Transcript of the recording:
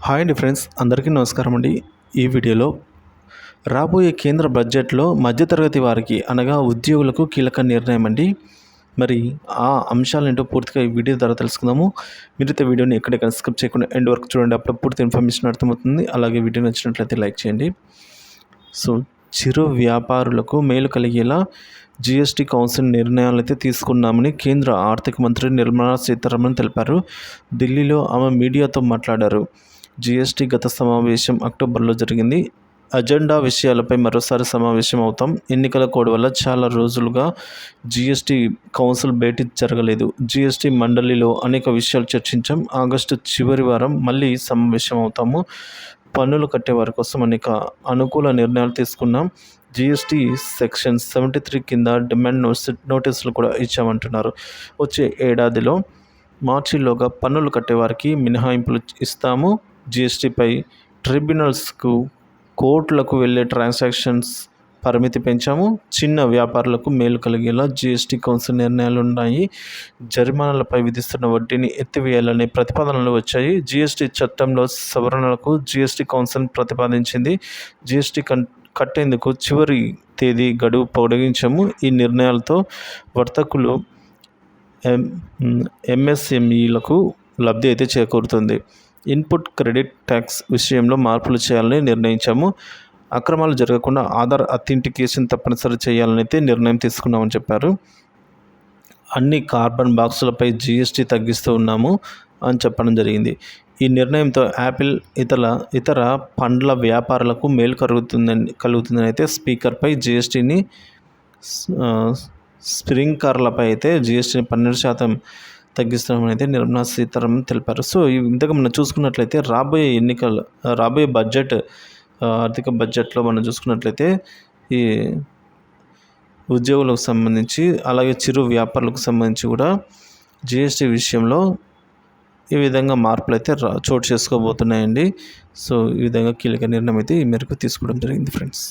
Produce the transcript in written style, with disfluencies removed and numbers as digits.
Hi అండి friends, అందరికీ నమస్కారం అండి. ఈ వీడియోలో రాబోయే కేంద్ర బడ్జెట్లో మధ్యతరగతి వారికి అనగా ఉద్యోగులకు కీలక నిర్ణయం అండి. మరి ఆ అంశాలేంటో పూర్తిగా ఈ వీడియో ద్వారా తెలుసుకుందాము. మీరైతే వీడియోని ఎక్కడెక్కడ స్కిప్ చేయకుండా ఎండ్ వరకు చూడండి. అప్పుడు పూర్తి ఇన్ఫర్మేషన్ అర్థమవుతుంది. అలాగే వీడియో నచ్చినట్లయితే లైక్ చేయండి. సో చిరు వ్యాపారులకు మేలు కలిగేలా జీఎస్టీ కౌన్సిల్ నిర్ణయాలు అయితే తీసుకున్నామని కేంద్ర ఆర్థిక మంత్రి నిర్మలా సీతారామన్ తెలిపారు. ఢిల్లీలో ఆమె మీడియాతో మాట్లాడారు. జీఎస్టీ గత సమావేశం అక్టోబర్లో జరిగింది. అజెండా విషయాలపై మరోసారి సమావేశం అవుతాం. ఎన్నికల కోడ్ వల్ల చాలా రోజులుగా జీఎస్టీ కౌన్సిల్ భేటీ జరగలేదు. జీఎస్టీ మండలిలో అనేక విషయాలు చర్చించాం. ఆగస్టు చివరి వారం మళ్ళీ సమావేశం అవుతాము. పన్నులు కట్టేవారి కోసం అనేక అనుకూల నిర్ణయాలు తీసుకున్నాం. జీఎస్టీ సెక్షన్ 73 కింద డిమాండ్ నోటీసులు కూడా ఇచ్చామంటున్నారు. వచ్చే ఏడాదిలో మార్చిలోగా పన్నులు కట్టేవారికి మినహాయింపులు ఇస్తాము. జీఎస్టీపై ట్రిబ్యునల్స్కు కోర్టులకు వెళ్ళే ట్రాన్సాక్షన్స్ పరిమితి పెంచాము. చిన్న వ్యాపారులకు మేలు కలిగేలా జీఎస్టీ కౌన్సిల్ నిర్ణయాలు ఉన్నాయి. జరిమానాలపై విధిస్తున్న వడ్డీని ఎత్తివేయాలనే ప్రతిపాదనలు వచ్చాయి. జీఎస్టీ చట్టంలో సవరణలకు జీఎస్టీ కౌన్సిల్ ప్రతిపాదించింది. జీఎస్టీ కట్టేందుకు చివరి తేదీ గడువు పొడిగించాము. ఈ నిర్ణయాలతో వర్తకులు ఎంఎస్ఎంఈలకు లబ్ధి అయితే చేకూరుతుంది. ఇన్పుట్ క్రెడిట్ ట్యాక్స్ విషయంలో మార్పులు చేయాలని నిర్ణయించాము. అక్రమాలు జరగకుండా ఆధార్ అథెంటికేషన్ తప్పనిసరి చేయాలని అయితే నిర్ణయం తీసుకున్నామని చెప్పారు. అన్ని కార్బన్ బాక్సులపై జీఎస్టీ తగ్గిస్తూ ఉన్నాము అని చెప్పడం జరిగింది. ఈ నిర్ణయంతో యాపిల్ ఇతర పండ్ల వ్యాపారులకు మేలు కలుగుతుందని అయితే స్పీకర్పై జీఎస్టీని స్ప్రింక్లర్లపై అయితే జీఎస్టీని 12% తగ్గిస్తామని అయితే నిర్మలా సీతారామన్ తెలిపారు. సో ఇంతగా మనం చూసుకున్నట్లయితే రాబోయే బడ్జెట్ ఆర్థిక బడ్జెట్లో మనం చూసుకున్నట్లయితే ఈ ఉద్యోగులకు సంబంధించి అలాగే చిరు వ్యాపారులకు సంబంధించి కూడా జీఎస్టీ విషయంలో ఈ విధంగా మార్పులు అయితే చోటు చేసుకోబోతున్నాయండి. సో ఈ విధంగా కీలక నిర్ణయం అయితే ఈ మేరకు తీసుకోవడం జరిగింది ఫ్రెండ్స్.